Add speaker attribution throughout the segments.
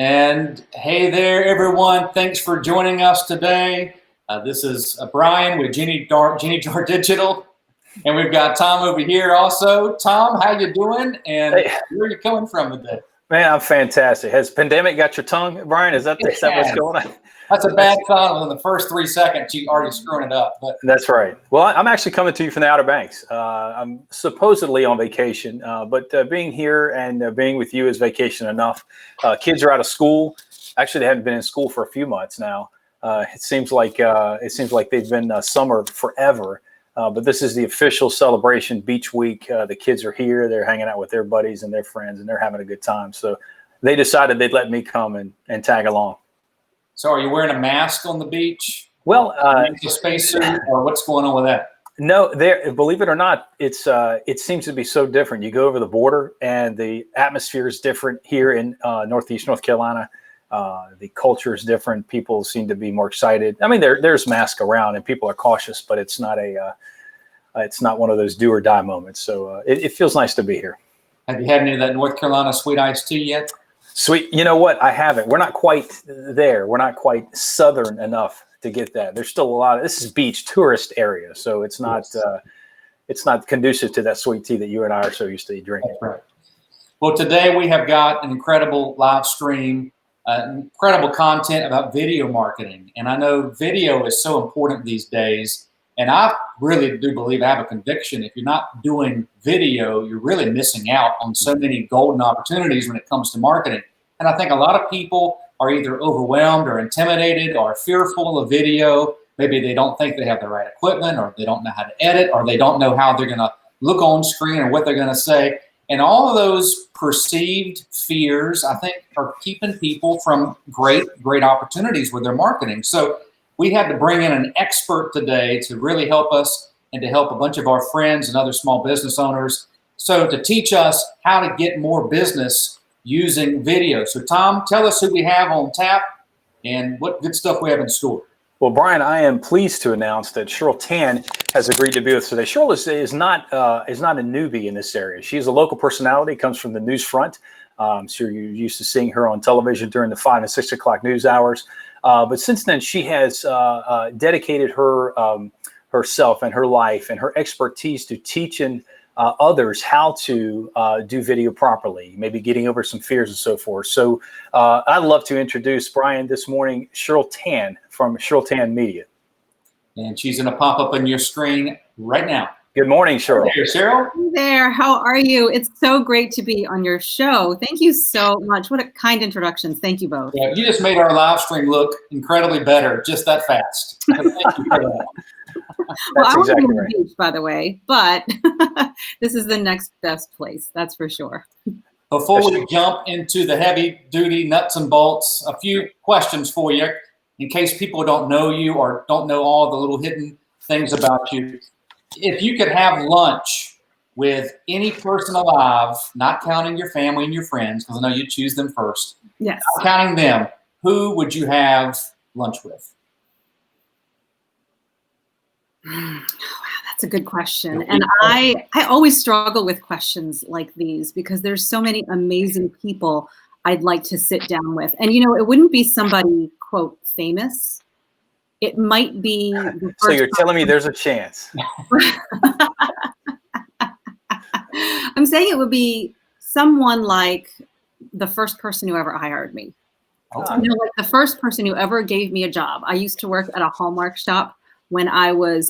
Speaker 1: And hey there, everyone. Thanks for joining us today. This is Brian with Genie Jar Digital. And we've got Tom over here also. Tom, how you doing? And
Speaker 2: Hey,
Speaker 1: where are you coming from today?
Speaker 2: man, I'm fantastic. Has pandemic got your tongue, Brian? Is that what's going on?
Speaker 1: That's a bad sign. In the first 3 seconds, you already screwing it up. But
Speaker 2: That's right. Well, I'm actually coming to you from the Outer Banks. I'm supposedly on vacation, but being here and being with you is vacation enough. Kids are out of school. Actually, they haven't been in school for a few months now. It seems like they've been summer forever. But this is the official celebration beach week. The kids are here. They're hanging out with their buddies and their friends, and they're having a good time. So they decided they'd let me come and tag along.
Speaker 1: So are you wearing a mask on the beach?
Speaker 2: Well,
Speaker 1: a spacesuit, or what's going on with that?
Speaker 2: No, believe it or not, it seems to be so different. You go over the border, and the atmosphere is different here in Northeast North Carolina. The culture is different. People seem to be more excited. I mean, there's masks around, and people are cautious, but it's not one of those do or die moments. So it feels nice to be here.
Speaker 1: Have you had any of that North Carolina sweet iced tea yet?
Speaker 2: Sweet. You know what? I haven't. We're not quite there. We're not quite southern enough to get that. There's still a lot of, this is beach tourist area. So it's not, it's not conducive to that sweet tea that you and I are so used to drinking.
Speaker 1: That's right. Well, today we have got an incredible live stream, incredible content about video marketing. And I know video is so important these days. And I really do believe, I have a conviction, if you're not doing video, you're really missing out on so many golden opportunities when it comes to marketing. And I think a lot of people are either overwhelmed or intimidated or fearful of video. Maybe they don't think they have the right equipment, or they don't know how to edit, or they don't know how they're going to look on screen or what they're going to say. And all of those perceived fears, I think, are keeping people from great opportunities with their marketing. So we had to bring in an expert today to really help us and to help a bunch of our friends and other small business owners. So to teach us how to get more business using video. So Tom, tell us who we have on tap and what good stuff we have in store.
Speaker 2: Well, Brian, I am pleased to announce that Cheryl Tan has agreed to be with us today. Cheryl is not a newbie in this area. She's a local personality, comes from the news front. I'm sure you're used to seeing her on television during the 5 and 6 o'clock news hours. But since then, she has dedicated herself and her life and her expertise to teaching others how to do video properly, maybe getting over some fears and so forth. So I'd love to introduce Brian this morning, Cheryl Tan from Cheryl Tan Media.
Speaker 1: And she's going to pop up on your screen right now.
Speaker 2: Good morning, Cheryl.
Speaker 1: Hey, Cheryl.
Speaker 3: Hey there. How are you? It's so great to be on your show. Thank you so much. What a kind introduction. Thank you both.
Speaker 1: Yeah, you just made our live stream look incredibly better just that fast. Thank you for that.
Speaker 3: Well, I was
Speaker 2: exactly
Speaker 3: on the
Speaker 2: right.
Speaker 3: beach, by the way, but this is the next best place. That's for sure.
Speaker 1: Before we jump into the heavy duty nuts and bolts, a few questions for you in case people don't know you or don't know all the little hidden things about you. If you could have lunch with any person alive, not counting your family and your friends, because I know you choose them first,
Speaker 3: Yes.
Speaker 1: not counting them, who would you have lunch with?
Speaker 3: Wow, that's a good question. And I always struggle with questions like these because there's so many amazing people I'd like to sit down with. And, you know, it wouldn't be somebody, quote, famous. It might be.
Speaker 2: So you're telling me there's a chance.
Speaker 3: I'm saying it would be someone like the first person who ever hired me.
Speaker 1: Okay.
Speaker 3: You know, like the first person who ever gave me a job. I used to work at a Hallmark shop when I was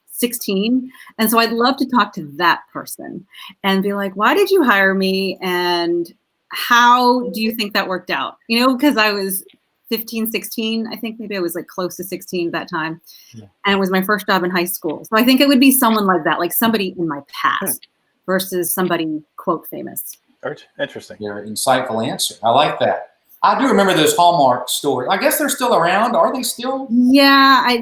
Speaker 3: 16. And so I'd love to talk to that person and be like, why did you hire me? And how do you think that worked out? You know, because I was 15, 16, I think maybe I was like close to 16 at that time. Yeah. And it was my first job in high school. So I think it would be someone like that, like somebody in my past versus somebody, quote, famous.
Speaker 2: Interesting.
Speaker 1: Your insightful answer. I like that. I do remember those Hallmark stores. I guess they're still around. Are they still?
Speaker 3: Yeah,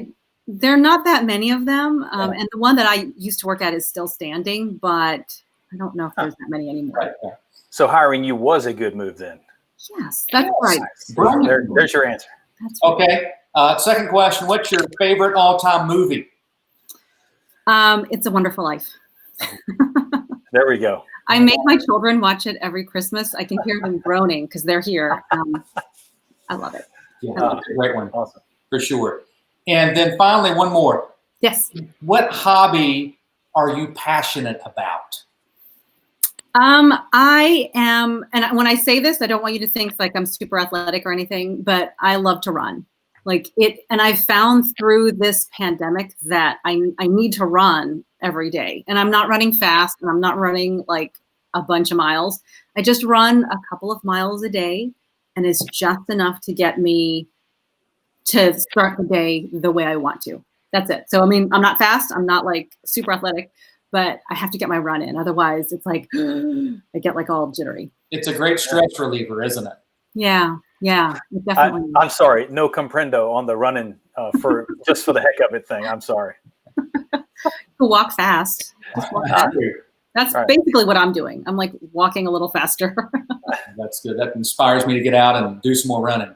Speaker 3: there are not that many of them. And the one that I used to work at is still standing, but I don't know if there's that many anymore.
Speaker 1: Right, yeah.
Speaker 2: So hiring you was a good move then.
Speaker 3: Yes, that's right.
Speaker 2: There's your answer.
Speaker 3: That's right.
Speaker 1: Okay. Second question. What's your favorite all-time movie?
Speaker 3: It's a Wonderful Life.
Speaker 2: There we go.
Speaker 3: I make my children watch it every Christmas. I can hear them groaning because they're here. I love it.
Speaker 1: Yeah, it's a great one.
Speaker 2: Awesome.
Speaker 1: For sure. And then finally, one more.
Speaker 3: Yes.
Speaker 1: What hobby are you passionate about?
Speaker 3: I am, and when I say this, I don't want you to think like I'm super athletic or anything, but I love to run. Like it, and I've found through this pandemic that I need to run every day. And I'm not running fast, and I'm not running like a bunch of miles. I just run a couple of miles a day, and it's just enough to get me to start the day the way I want to. That's it. So, I mean, I'm not fast. I'm not like super athletic, but I have to get my run in. Otherwise, it's like, I get like all jittery.
Speaker 1: It's a great stress reliever, isn't it?
Speaker 3: Yeah. Yeah. Definitely.
Speaker 2: I'm sorry. No comprendo on the running for just for the heck of it thing. I'm sorry.
Speaker 3: Walk fast. Just walk fast. That's
Speaker 2: right.
Speaker 3: Basically what I'm doing. I'm like walking a little faster.
Speaker 1: That's good. That inspires me to get out and do some more running.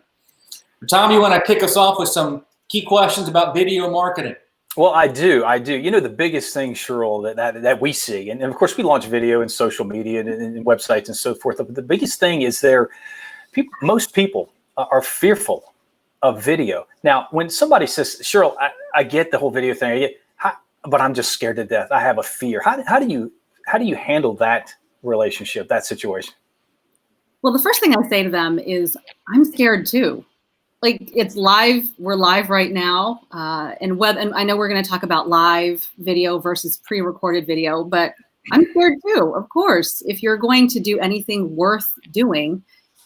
Speaker 1: Tom, you want to kick us off with some key questions about video marketing?
Speaker 2: Well, I do. You know, the biggest thing, Cheryl, that we see, and of course we launch video and social media and websites and so forth, but the biggest thing is most people are fearful of video. Now, when somebody says, Cheryl, I get the whole video thing, but I'm just scared to death. I have a fear. How do you handle that relationship, that situation?
Speaker 3: Well, the first thing I say to them is, I'm scared too. Like it's live. We're live right now. And I know we're going to talk about live video versus pre-recorded video, but I'm scared too. Of course, if you're going to do anything worth doing,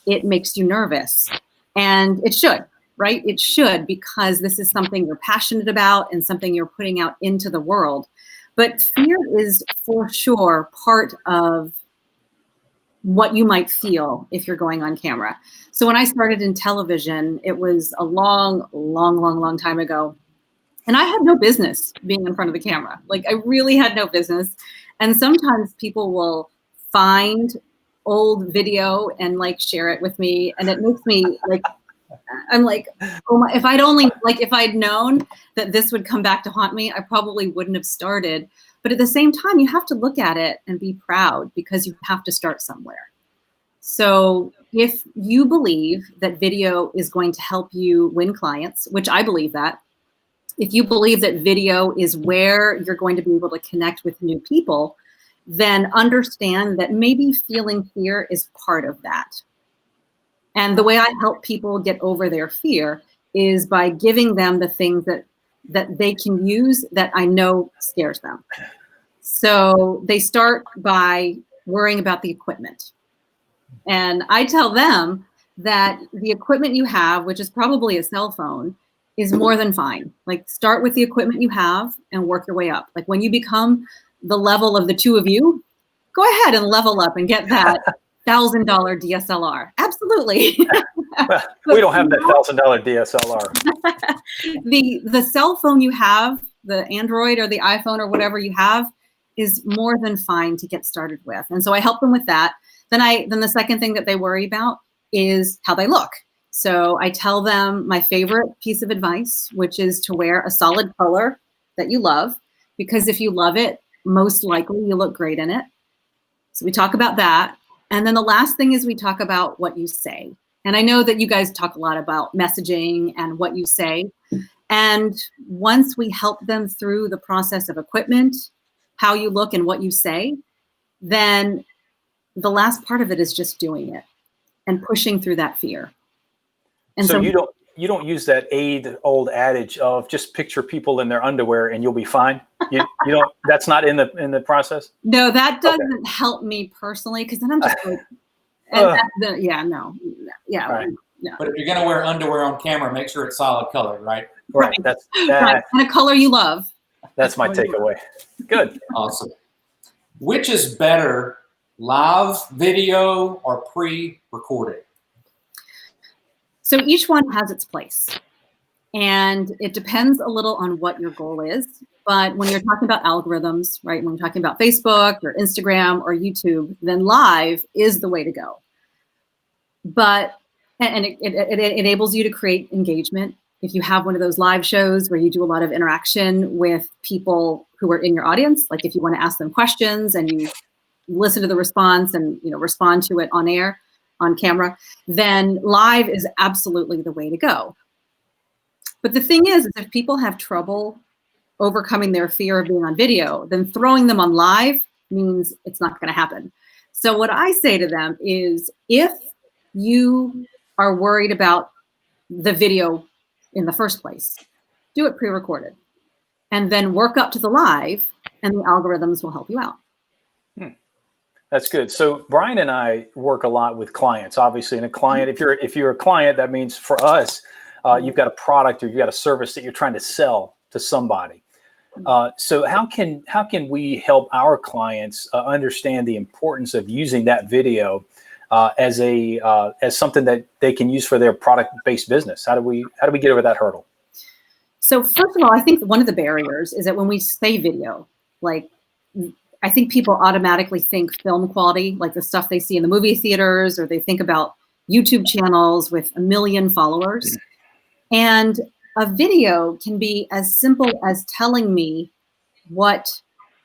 Speaker 3: it makes you nervous, and it should, right? It should, because this is something you're passionate about and something you're putting out into the world. But fear is for sure part of what you might feel if you're going on camera. So when I started in television, it was a long time ago. And I had no business being in front of the camera. Like I really had no business. And sometimes people will find old video and like share it with me. And it makes me like, I'm like, oh my, if I'd known that this would come back to haunt me, I probably wouldn't have started. But at the same time, you have to look at it and be proud, because you have to start somewhere. So if you believe that video is going to help you win clients, which I believe that, if you believe that video is where you're going to be able to connect with new people, then understand that maybe feeling fear is part of that. And the way I help people get over their fear is by giving them the things that they can use that I know scares them. So they start by worrying about the equipment. And I tell them that the equipment you have, which is probably a cell phone, is more than fine. Like start with the equipment you have and work your way up. Like when you become the level of the two of you, go ahead and level up and get that $1,000 DSLR. Absolutely.
Speaker 2: We don't have that $1,000 DSLR.
Speaker 3: The cell phone you have, the Android or the iPhone or whatever you have, is more than fine to get started with. And so I help them with that. Then the second thing that they worry about is how they look. So I tell them my favorite piece of advice, which is to wear a solid color that you love, because if you love it, most likely you look great in it. So we talk about that. And then the last thing is we talk about what you say. And I know that you guys talk a lot about messaging and what you say. And once we help them through the process of equipment, how you look and what you say, then the last part of it is just doing it and pushing through that fear. And
Speaker 2: so you don't use that old adage of just picture people in their underwear and you'll be fine. You don't. That's not in the process.
Speaker 3: No, that doesn't help me personally, because then I'm just like, no.
Speaker 1: But if you're gonna wear underwear on camera, make sure it's solid color, right?
Speaker 2: Right. That's
Speaker 3: right. And a color you love.
Speaker 2: That's my takeaway. Good.
Speaker 1: Awesome. Which is better, live video or pre-recorded?
Speaker 3: So each one has its place. And it depends a little on what your goal is. But when you're talking about algorithms, right, when you're talking about Facebook or Instagram or YouTube, then live is the way to go. But, and it enables you to create engagement. If you have one of those live shows where you do a lot of interaction with people who are in your audience, like if you want to ask them questions and you listen to the response and, respond to it on air, on camera, then live is absolutely the way to go. But the thing is if people have trouble overcoming their fear of being on video, then throwing them on live means it's not going to happen. So what I say to them is, if you are worried about the video in the first place, do it pre-recorded and then work up to the live, and the algorithms will help you out.
Speaker 2: That's good. So Brian and I work a lot with clients, obviously, and a client, if you're a client, that means for us, you've got a product or you've got a service that you're trying to sell to somebody. So how can we help our clients understand the importance of using that video as something that they can use for their product-based business? How do we get over that hurdle?
Speaker 3: So first of all, I think one of the barriers is that when we say video, like, I think people automatically think film quality, like the stuff they see in the movie theaters, or they think about YouTube channels with 1 million followers. And a video can be as simple as telling me what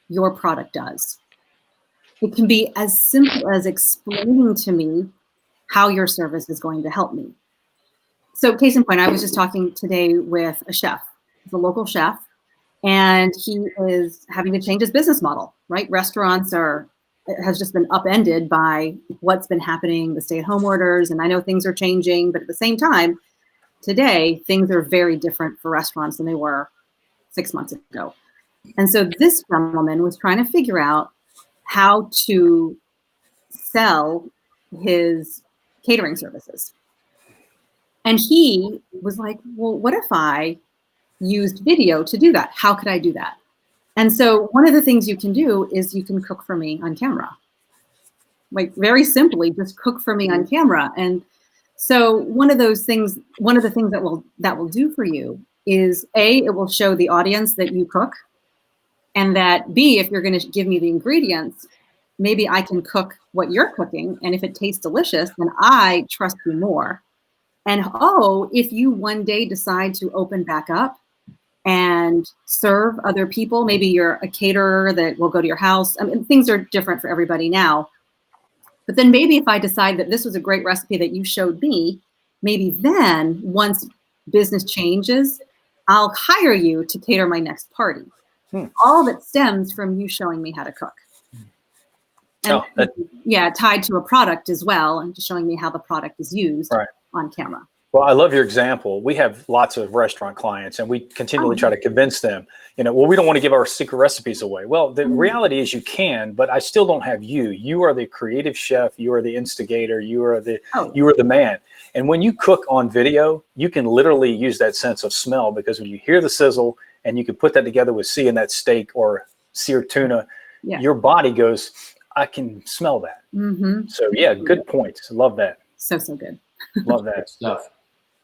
Speaker 3: your product does. It can be as simple as explaining to me how your service is going to help me. So case in point, I was just talking today with a chef, a local chef, and he is having to change his business model, right? Restaurants has just been upended by what's been happening, the stay-at-home orders, and I know things are changing, but at the same time, today, things are very different for restaurants than they were 6 months ago. And so this gentleman was trying to figure out how to sell his catering services. And he was like, well, what if I used video to do that? How could I do that? And so one of the things you can do is you can cook for me on camera. Like, very simply, just cook for me on camera. And so one of the things that will do for you is, A, it will show the audience that you cook, and that, B, if you're going to give me the ingredients, maybe I can cook what you're cooking, and if it tastes delicious, then I trust you more. And O, if you one day decide to open back up and serve other people, maybe you're a caterer that will go to your house. I mean, things are different for everybody now. But then maybe if I decide that this was a great recipe that you showed me, maybe then once business changes, I'll hire you to cater my next party. All of it stems from you showing me how to cook. And tied to a product as well, and just showing me how the product is used on camera.
Speaker 2: Well, I love your example. We have lots of restaurant clients, and we continually try to convince them, well, we don't want to give our secret recipes away. Well, the reality is you can, but I still don't have you. You are the creative chef. You are the instigator. You are the man. And when you cook on video, you can literally use that sense of smell, because when you hear the sizzle and you can put that together with seeing that steak or seared tuna, your body goes, I can smell that. So yeah, good point. Love that.
Speaker 3: So good.
Speaker 2: Love that
Speaker 1: stuff.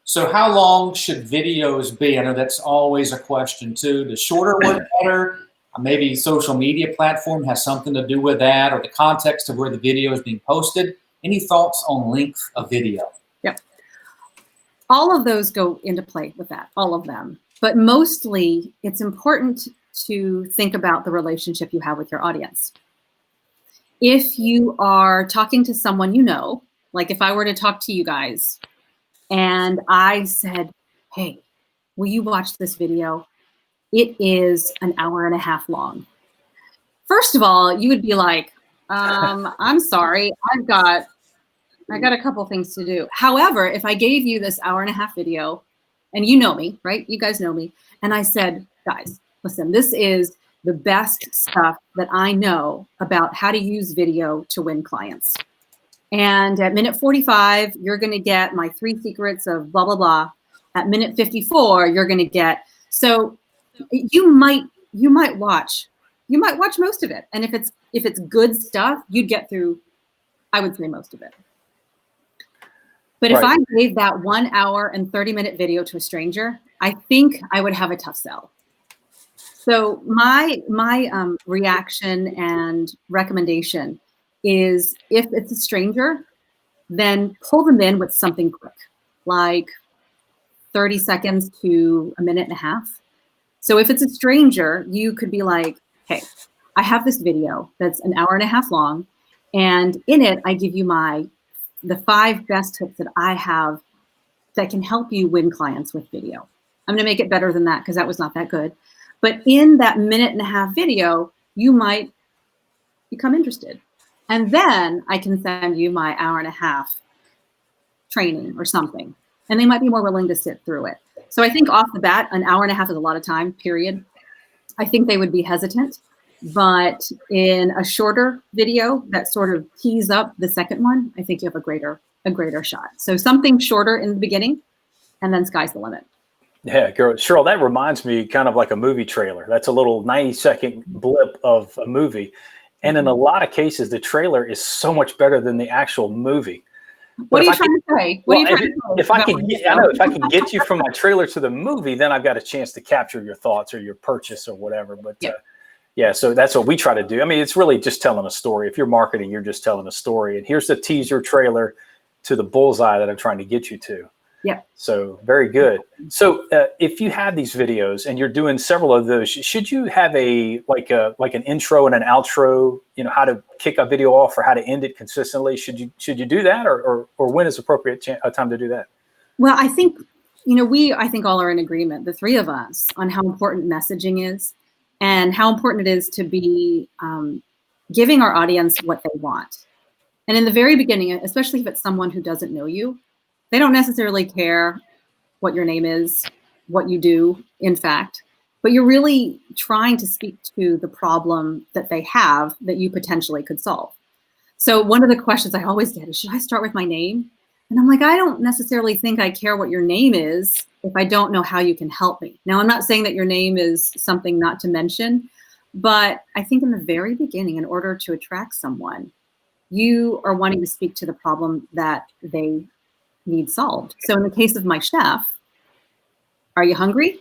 Speaker 1: So how long should videos be? I know that's always a question too. The shorter one better? Maybe social media platform has something to do with that, or the context of where the video is being posted. Any thoughts on length of video?
Speaker 3: Yep. All of those go into play with that, all of them. But mostly it's important to think about the relationship you have with your audience. If you are talking to someone like if I were to talk to you guys and I said, hey, will you watch this video? It is an hour and a half long. First of all, you would be like, I'm sorry, I got a couple things to do. However, if I gave you this hour and a half video, and you know me, right? You guys know me. And I said, guys, listen, this is the best stuff that I know about how to use video to win clients. And at minute 45, you're going to get my 3 secrets of blah, blah, blah. At minute 54, you're going to get, so you might watch most of it. And if it's good stuff, you'd get through, I would say, most of it. But if I gave that 1 hour and 30-minute video to a stranger, I think I would have a tough sell. So my reaction and recommendation is, if it's a stranger, then pull them in with something quick, like 30 seconds to a minute and a half. So if it's a stranger, you could be like, hey, I have this video that's an hour and a half long, and in it, I give you the 5 best tips that I have that can help you win clients with video. I'm going to make it better than that because that was not that good. But in that minute-and-a-half video, you might become interested. And then I can send you my hour-and-a-half training or something. And they might be more willing to sit through it. So I think off the bat, an hour and a half is a lot of time, period. I think they would be hesitant. But in a shorter video that sort of tees up the second one, I think you have a greater shot. So something shorter in the beginning, and then sky's the limit.
Speaker 2: Yeah, girl, Cheryl, that reminds me kind of like a movie trailer. That's a little 90-second blip of a movie. And in a lot of cases, the trailer is so much better than the actual movie.
Speaker 3: What are you trying to say?
Speaker 2: If I can get you from my trailer to the movie, then I've got a chance to capture your thoughts or your purchase or whatever. But yeah, so that's what we try to do. I mean, it's really just telling a story. If you're marketing, you're just telling a story. And here's the teaser trailer to the bullseye that I'm trying to get you to.
Speaker 3: Yeah.
Speaker 2: So very good. So if you have these videos and you're doing several of those, should you have like an intro and an outro, how to kick a video off or how to end it consistently? Should you do that or when is appropriate time to do that?
Speaker 3: Well, I think, I think all are in agreement, the 3 of us, on how important messaging is and how important it is to be giving our audience what they want. And in the very beginning, especially if it's someone who doesn't know you, they don't necessarily care what your name is, what you do, in fact, but you're really trying to speak to the problem that they have that you potentially could solve. So one of the questions I always get is, should I start with my name? And I'm like, I don't necessarily think I care what your name is if I don't know how you can help me. Now, I'm not saying that your name is something not to mention, but I think in the very beginning, in order to attract someone, you are wanting to speak to the problem that they need solved. So in the case of my chef, are you hungry?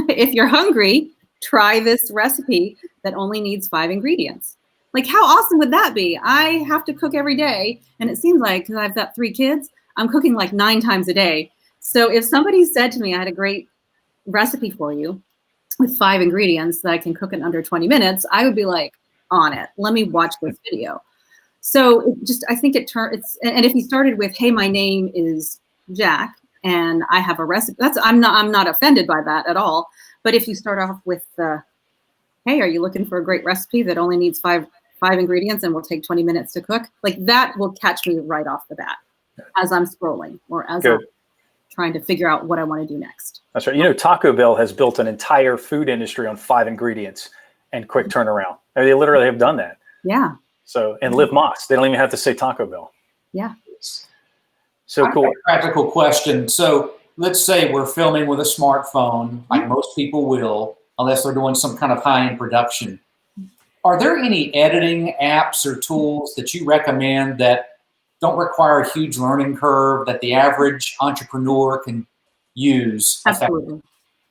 Speaker 3: If you're hungry, try this recipe that only needs 5 ingredients. Like, how awesome would that be? I have to cook every day. And it seems like, because I've got 3 kids, I'm cooking like 9 times a day. So if somebody said to me, I had a great recipe for you with 5 ingredients that I can cook in under 20 minutes, I would be like, on it. Let me watch this video. So I think and if he started with, hey, my name is Jack and I have a recipe, I'm not offended by that at all. But if you start off with hey, are you looking for a great recipe that only needs 5 ingredients and will take 20 minutes to cook? Like, that will catch me right off the bat as I'm scrolling or as I'm trying to figure out what I want to do next.
Speaker 2: That's right. Taco Bell has built an entire food industry on 5 ingredients and quick turnaround. I mean, they literally have done that.
Speaker 3: Yeah.
Speaker 2: So, and Live Moss, they don't even have to say Taco Bell.
Speaker 3: Yeah.
Speaker 2: So cool.
Speaker 1: Practical question. So let's say we're filming with a smartphone, like most people will, unless they're doing some kind of high-end production. Are there any editing apps or tools that you recommend that don't require a huge learning curve that the average entrepreneur can use?
Speaker 3: Absolutely.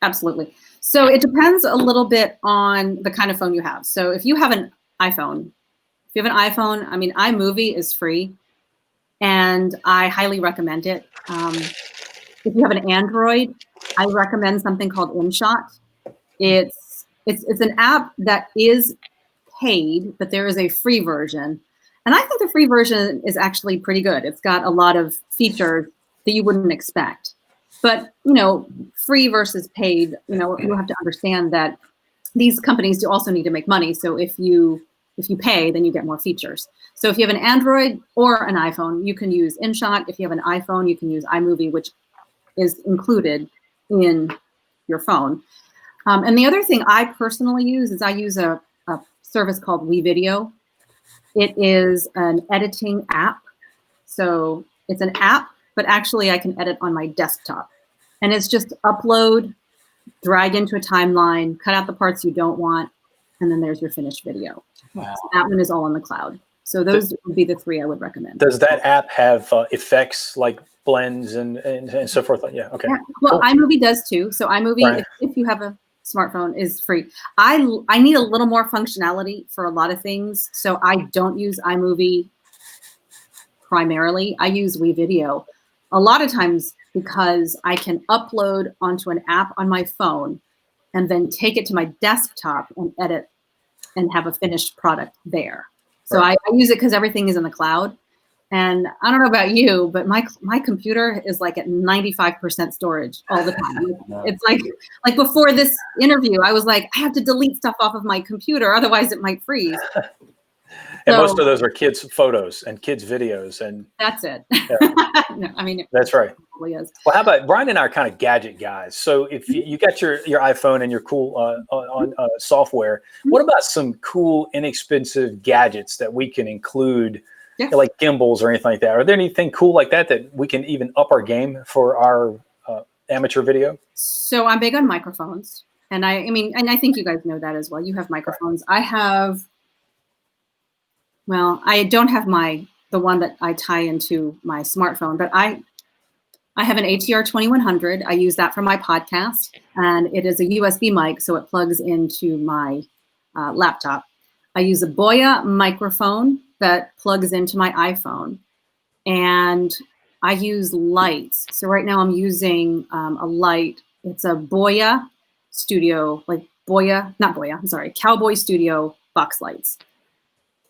Speaker 3: Absolutely. So it depends a little bit on the kind of phone you have. So if you have an iPhone, I mean, iMovie is free and I highly recommend it. If you have an Android, I recommend something called InShot. It's an app that is paid, but there is a free version. And I think the free version is actually pretty good. It's got a lot of features that you wouldn't expect. But, free versus paid, you have to understand that these companies do also need to make money. So if you pay, then you get more features. So if you have an Android or an iPhone, you can use InShot. If you have an iPhone, you can use iMovie, which is included in your phone. And the other thing I personally use is I use a service called WeVideo. It is an editing app. So it's an app, but actually I can edit on my desktop. And it's just upload, drag into a timeline, cut out the parts you don't want, and then there's your finished video. Wow. So that one is all on the cloud. So those would be the 3 I would recommend.
Speaker 2: Does that app have effects like blends and so forth? Yeah, okay.
Speaker 3: Yeah. Well, cool. iMovie does too. So iMovie, right. if you have a smartphone, is free. I need a little more functionality for a lot of things. So I don't use iMovie primarily. I use WeVideo a lot of times because I can upload onto an app on my phone and then take it to my desktop and edit and have a finished product there. So I use it because everything is in the cloud. And I don't know about you, but my computer is like at 95% storage all the time. It's like before this interview, I was like, I have to delete stuff off of my computer, otherwise it might freeze.
Speaker 2: And most of those are kids' photos and kids' videos, and
Speaker 3: that's it.
Speaker 2: Yeah.
Speaker 3: No, I mean,
Speaker 2: that's right.
Speaker 3: Probably is.
Speaker 2: Well, how about Brian and I are kind of gadget guys. So if you got your iPhone and your cool on software, what about some cool, inexpensive gadgets that we can include? Yeah. Like gimbals or anything like that. Are there anything cool like that we can even up our game for our amateur video?
Speaker 3: So I'm big on microphones, and I mean, and I think you guys know that as well. You have microphones. I have. Well, I don't have the one that I tie into my smartphone, but I have an ATR 2100. I use that for my podcast, and it is a USB mic, so it plugs into my laptop. I use a Boya microphone that plugs into my iPhone, and I use lights. So right now I'm using a light. It's a Boya Studio, Cowboy Studio box lights.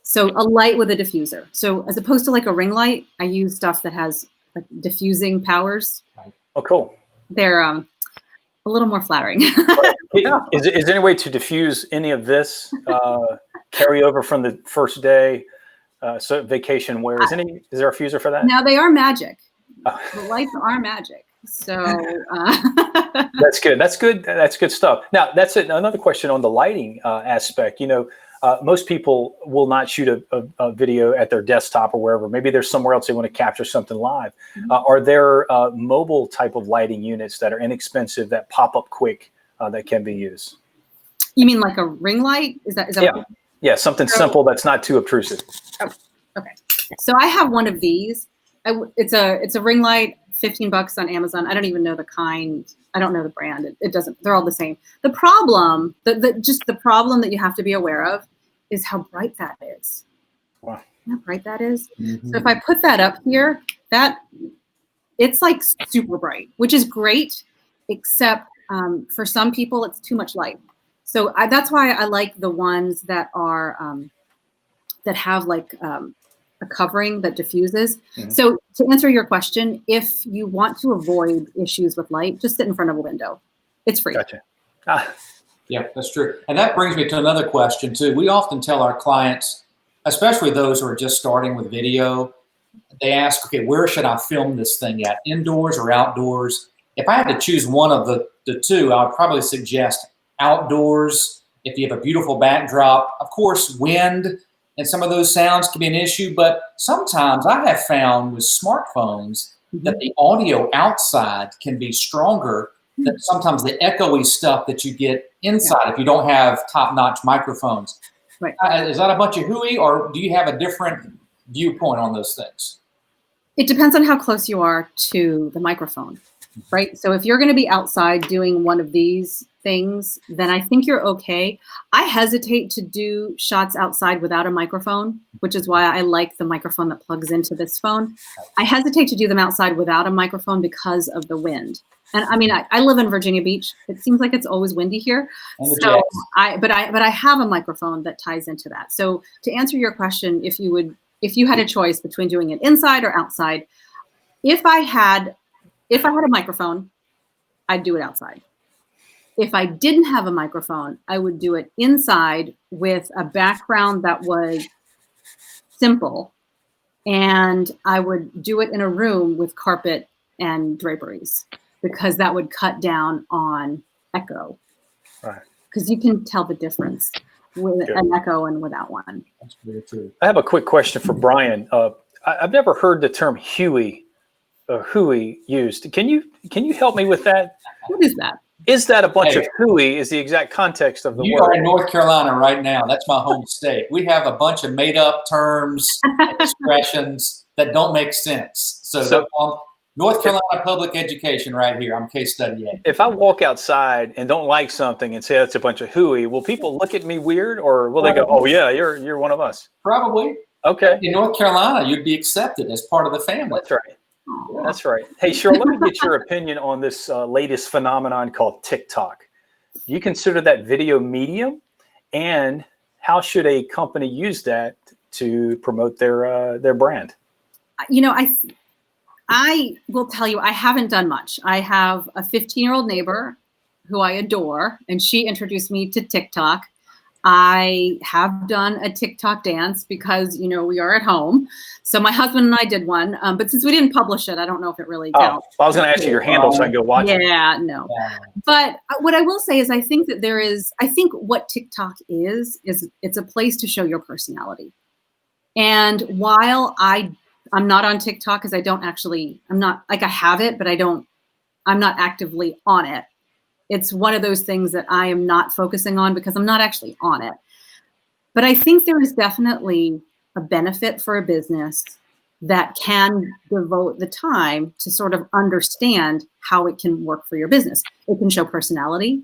Speaker 3: So a light with a diffuser. So as opposed to like a ring light, I use stuff that has like diffusing powers.
Speaker 2: Oh, cool.
Speaker 3: They're a little more flattering.
Speaker 2: Is there any way to diffuse any of this carry over from the first day? So vacation wear, is there a fuser for that?
Speaker 3: Now they are magic. The lights are magic. So
Speaker 2: that's good. That's good. That's good stuff. Now that's another question on the lighting aspect. Most people will not shoot a video at their desktop or wherever. Maybe there's somewhere else they want to capture something live. Mm-hmm. Are there mobile type of lighting units that are inexpensive that pop up quick that can be used?
Speaker 3: You mean like a ring light? Is that
Speaker 2: yeah. Yeah, something simple that's not too obtrusive.
Speaker 3: Oh, okay. So I have one of these. It's a ring light, $15 on Amazon. I don't even know the kind. I don't know the brand. It doesn't. They're all the same. The problem, the problem that you have to be aware of, is how bright that is.
Speaker 2: Wow.
Speaker 3: How bright that is. Mm-hmm. So if I put that up here, it's like super bright, which is great, except for some people it's too much light. So that's why I like the ones that are that have like a covering that diffuses. Mm-hmm. So to answer your question, if you want to avoid issues with light, just sit in front of a window. It's free.
Speaker 2: Gotcha.
Speaker 1: Yeah, that's true. And that brings me to another question too. We often tell our clients, especially those who are just starting with video, they ask, okay, where should I film this thing at? Indoors or outdoors? If I had to choose one of the two, I would probably suggest outdoors. If you have a beautiful backdrop, of course, wind and some of those sounds can be an issue, but sometimes I have found with smartphones that the audio outside can be stronger than sometimes the echoey stuff that you get inside if you don't have top-notch microphones.
Speaker 3: Right.
Speaker 1: Is that a bunch of hooey, or do you have a different viewpoint on those things?
Speaker 3: It depends on how close you are to the microphone, right? So if you're going to be outside doing one of these things, then I think you're okay. I hesitate to do shots outside without a microphone, which is why I like the microphone that plugs into this phone. I hesitate to do them outside without a microphone because of the wind. And I mean, I live in Virginia Beach. It seems like it's always windy here. So but I have a microphone that ties into that. So to answer your question, if you had a choice between doing it inside or outside, if I had a microphone, I'd do it outside. If I didn't have a microphone, I would do it inside with a background that was simple, and I would do it in a room with carpet and draperies, because that would cut down on echo.
Speaker 2: Right.
Speaker 3: Because you can tell the difference with an echo and without one.
Speaker 1: That's very true.
Speaker 2: I have a quick question for Brian. I've never heard the term hooey used. Can you help me with that?
Speaker 3: What is that?
Speaker 2: Is that a bunch of hooey is the exact context of the word?
Speaker 1: You are in North Carolina right now. That's my home state. We have a bunch of made up terms, expressions that don't make sense. So North Carolina public education right here. I'm case study A.
Speaker 2: If I walk outside and don't like something and say that's a bunch of hooey, will people look at me weird, or will they go, "Oh yeah, you're one of us"?
Speaker 1: Probably.
Speaker 2: Okay.
Speaker 1: In North Carolina, you'd be accepted as part of the family.
Speaker 2: That's right. That's right. Hey, Cheryl, let me get your opinion on this latest phenomenon called TikTok. Do you consider that video medium? And how should a company use that to promote their brand?
Speaker 3: You know, I will tell you, I haven't done much. I have a 15-year-old neighbor who I adore, and she introduced me to TikTok. I have done a TikTok dance because, you know, we are at home. So my husband and I did one, but since we didn't publish it, I don't know if it really counts.
Speaker 2: I was going to ask you your handle so I can go watch it.
Speaker 3: Yeah, no. But what I will say is I think that I think what TikTok is it's a place to show your personality. And while I'm not on TikTok because I'm not like, I have it, but I'm not actively on it. It's one of those things that I am not focusing on because I'm not actually on it. But I think there is definitely a benefit for a business that can devote the time to sort of understand how it can work for your business. It can show personality.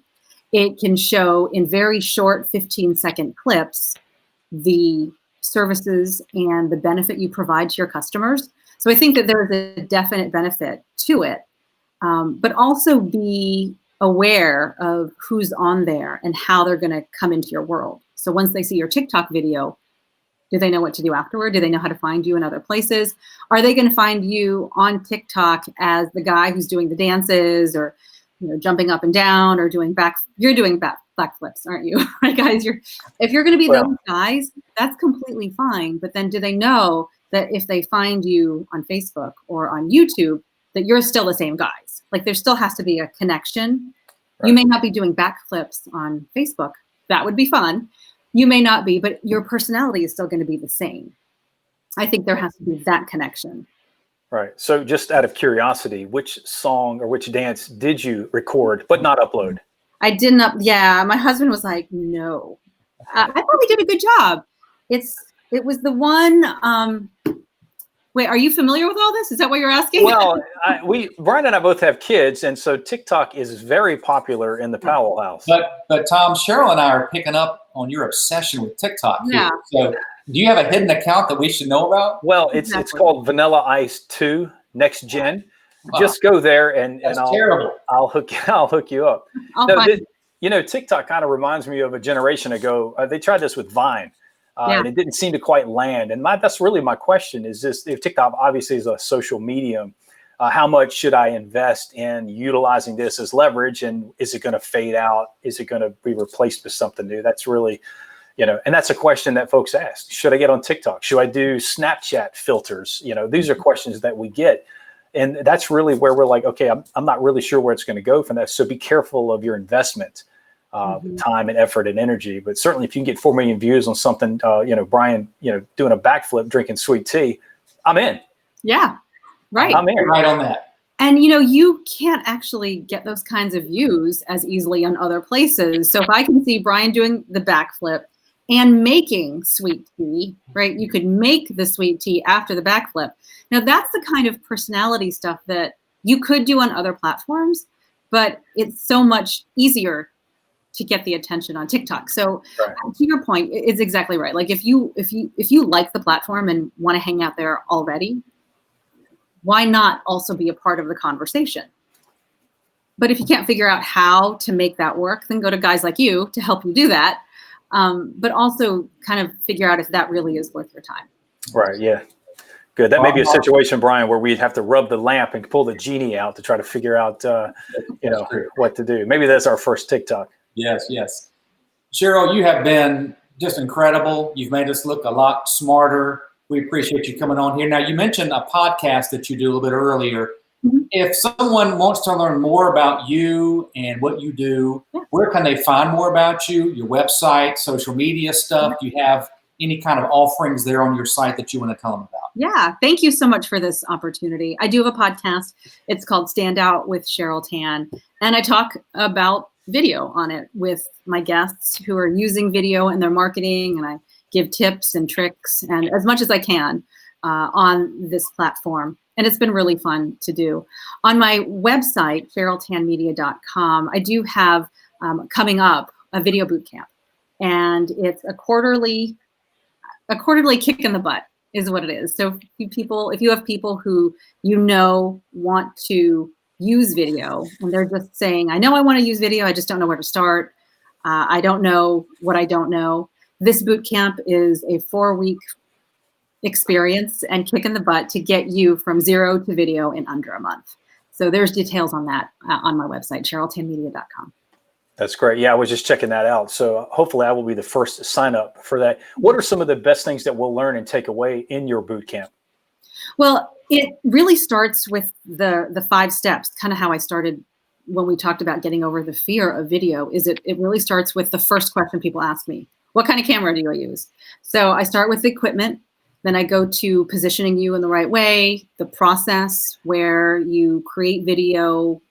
Speaker 3: It can show in very short 15-second clips the services and the benefit you provide to your customers. So I think that there's a definite benefit to it, but also be aware of who's on there and how they're going to come into your world. So once they see your TikTok video, do they know what to do afterward? Do they know how to find you in other places? Are they going to find you on TikTok as the guy who's doing the dances or, you know, jumping up and down or you're doing backflips, aren't you? Right, guys? If you're going to be those guys, that's completely fine. But then do they know that if they find you on Facebook or on YouTube, that you're still the same guys? Like there still has to be a connection. Right. You may not be doing backflips on Facebook. That would be fun. You may not be, but your personality is still going to be the same. I think there has to be that connection.
Speaker 2: Right. So just out of curiosity, which song or which dance did you record but not upload?
Speaker 3: I didn't yeah, my husband was like, no. I thought we did a good job. It was the one, wait, are you familiar with all this? Is that what you're asking?
Speaker 2: Well, Brian and I both have kids, and so TikTok is very popular in the Powell house.
Speaker 1: But Tom, Cheryl and I are picking up on your obsession with TikTok.
Speaker 3: Yeah.
Speaker 1: So do you have a hidden account that we should know about?
Speaker 2: It's called Vanilla Ice 2 Next Gen. Wow. Just go there and I'll hook you up. TikTok kind of reminds me of a generation ago. They tried this with Vine. And it didn't seem to quite land. And that's really my question is this: if TikTok obviously is a social medium, how much should I invest in utilizing this as leverage? And is it going to fade out? Is it going to be replaced with something new? That's really, and that's a question that folks ask. Should I get on TikTok? Should I do Snapchat filters? These are questions that we get. And that's really where we're like, okay, I'm not really sure where it's going to go from that. So be careful of your investment. Time and effort and energy, but certainly if you can get 4 million views on something, Brian, doing a backflip, drinking sweet tea, I'm in.
Speaker 3: Yeah, right.
Speaker 1: I'm in right on that.
Speaker 3: And you can't actually get those kinds of views as easily on other places. So if I can see Brian doing the backflip and making sweet tea, right? You could make the sweet tea after the backflip. Now that's the kind of personality stuff that you could do on other platforms, but it's so much easier to get the attention on TikTok. So to your point, it's exactly right. Like if you like the platform and want to hang out there already, why not also be a part of the conversation? But if you can't figure out how to make that work, then go to guys like you to help you do that. But also kind of figure out if that really is worth your time.
Speaker 2: Right. Yeah. Good. That may be a situation, Brian, where we'd have to rub the lamp and pull the genie out to try to figure out, what to do. Maybe that's our first TikTok.
Speaker 1: Yes, yes. Cheryl, you have been just incredible. You've made us look a lot smarter. We appreciate you coming on here. Now, you mentioned a podcast that you do a little bit earlier. Mm-hmm. If someone wants to learn more about you and what you do, where can they find more about you, your website, social media stuff? Do you have any kind of offerings there on your site that you want to tell them about?
Speaker 3: Yeah, thank you so much for this opportunity. I do have a podcast. It's called Stand Out with Cheryl Tan, and I talk about video on it with my guests who are using video in their marketing, and I give tips and tricks and as much as I can on this platform. And it's been really fun to do. On my website, CherylTanMedia.com, I do have coming up a video boot camp, and it's a quarterly kick in the butt is what it is. So if you have people who want to use video and they're just saying, I know I want to use video, I just don't know where to start. I don't know what I don't know. this boot camp is a 4-week experience and kick in the butt to get you from 0 to video in under a month. So there's details on that on my website, CherylTanMedia.com.
Speaker 2: That's great. Yeah, I was just checking that out. So hopefully I will be the first to sign up for that. What are some of the best things that we'll learn and take away in your boot camp?
Speaker 3: Well, it really starts with the 5 steps, kind of how I started when we talked about getting over the fear of video. It really starts with the first question people ask me: what kind of camera do I use? So I start with the equipment. Then I go to positioning you in the right way, the process where you create video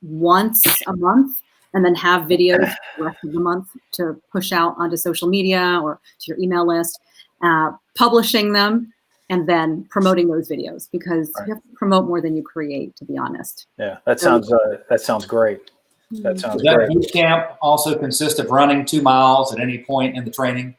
Speaker 3: once a month and then have videos the rest of the month to push out onto social media or to your email list, publishing them, and then promoting those videos, because you have to promote more than you create, to be honest.
Speaker 2: Yeah, that sounds great. That sounds great.
Speaker 1: That boot camp also consists of running 2 miles at any point in the training?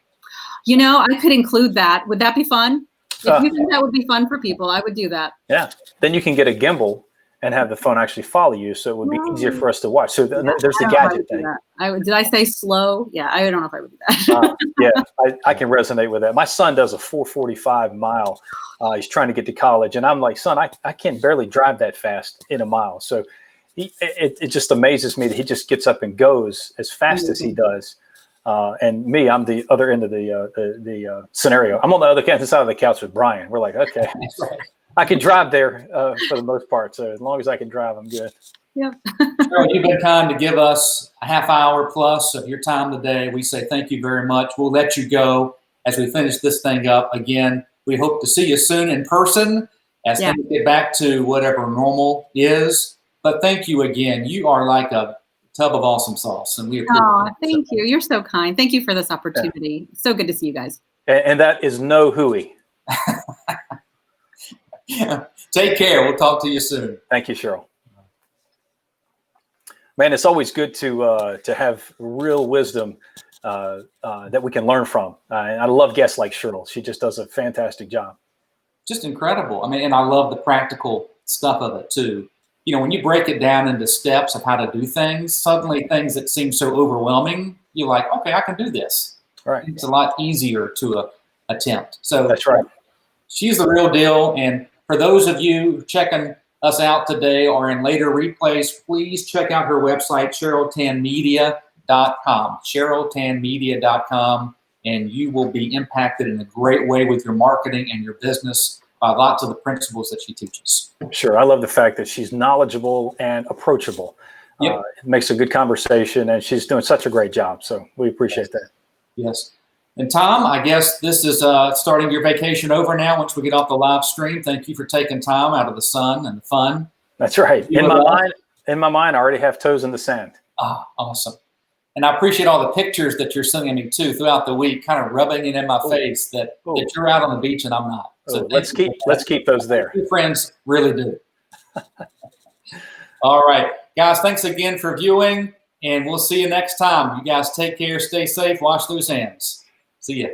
Speaker 3: You know, I could include that. Would that be fun? If you think that would be fun for people, I would do that.
Speaker 2: Yeah. Then you can get a gimbal and have the phone actually follow you, so it would be easier for us to watch. So there's the gadget thing.
Speaker 3: Did I say slow? Yeah, I don't know if I would do that.
Speaker 2: Yeah, I can resonate with that. My son does a 445 mile. He's trying to get to college, and I'm like, son, I can barely drive that fast in a mile. So it just amazes me that he just gets up and goes as fast as he does. And me, I'm the other end of the scenario. I'm on the other side of the couch with Brian. We're like, okay. I can drive there for the most part. So as long as I can drive, I'm good.
Speaker 3: Yeah.
Speaker 1: Cheryl, you've been kind to give us a half hour plus of your time today. We say thank you very much. We'll let you go as we finish this thing up. Again, we hope to see you soon in person as things get back to whatever normal is. But thank you again. You are like a tub of awesome sauce, and we appreciate it.
Speaker 3: Thank you. You're so kind. Thank you for this opportunity. So good to see you guys.
Speaker 2: And that is no hooey.
Speaker 1: Take care. We'll talk to you soon.
Speaker 2: Thank you, Cheryl. Man, it's always good to have real wisdom that we can learn from. And I love guests like Cheryl. She just does a fantastic job.
Speaker 1: Just incredible. I mean, and I love the practical stuff of it too. You know, when you break it down into steps of how to do things, suddenly things that seem so overwhelming, you're like, okay, I can do this.
Speaker 2: Right.
Speaker 1: It's a lot easier to attempt. So
Speaker 2: that's right. She's
Speaker 1: the real deal. And for those of you checking us out today or in later replays, please check out her website, CherylTanMedia.com, CherylTanMedia.com, and you will be impacted in a great way with your marketing and your business by lots of the principles that she teaches.
Speaker 2: Sure. I love the fact that she's knowledgeable and approachable. It makes a good conversation, and she's doing such a great job. So we appreciate that.
Speaker 1: Yes. And Tom, I guess this is starting your vacation over now once we get off the live stream. Thank you for taking time out of the sun and the fun.
Speaker 2: That's right. In my mind, I already have toes in the sand.
Speaker 1: Ah, awesome. And I appreciate all the pictures that you're sending me too throughout the week, kind of rubbing it in my face that you're out on the beach and I'm not. So
Speaker 2: let's keep those there.
Speaker 1: Your friends really do. All right, guys, thanks again for viewing, and we'll see you next time. You guys take care, stay safe, wash those hands. See ya.